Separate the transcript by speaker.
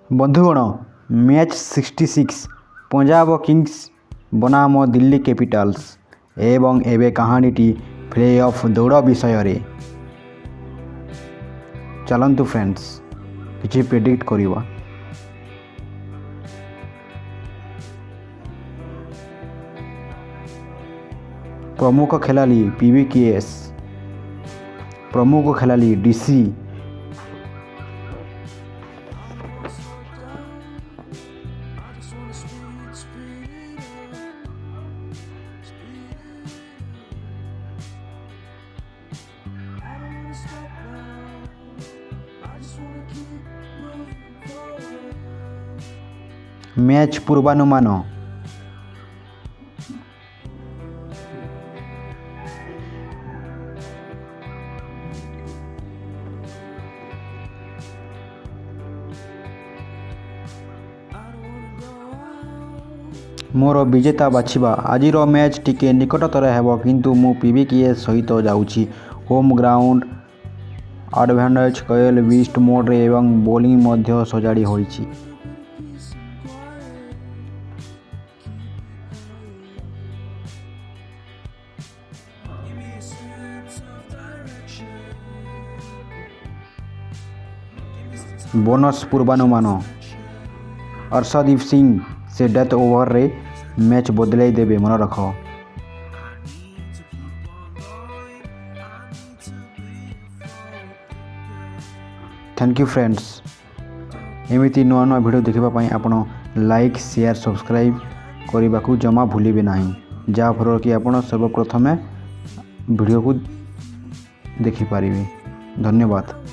Speaker 1: बंधुगण match 66 Punjab Kings बनाम Delhi Capitals एवं एबे कहानीटी प्ले ऑफ दौड़ विषय रे चलतु फ्रेंड्स किछि प्रेडिक्ट करिवा। प्रमुख खेलाड़ी पीवीकेएस, प्रमुख खेलाड़ी डीसी, मैच पूर्वानुमान, मोर विजेता बाछिबा। आजिर मैच टिके निकटतर हेब किंतु मु पीवीकेएस सहित जाउछि। होम ग्राउंड एडवांटेज कयल बीस्ट मोड रे एवं बॉलिंग मध्य सजाड़ी होइछि। बोनस पूर्वानुमान, अर्शदीप सिंह से डेथ ओवर रे मैच बदलाई देबे मन रख। Thank you friends. एमिति नुआ नुआ वीडियो देखिबा पाई आपण लाइक शेयर सब्सक्राइब करने को जमा भूलिबे नहीं, जहाँफल कि आपण सर्वप्रथमे वीडियो को देखि पारिबे। धन्यवाद।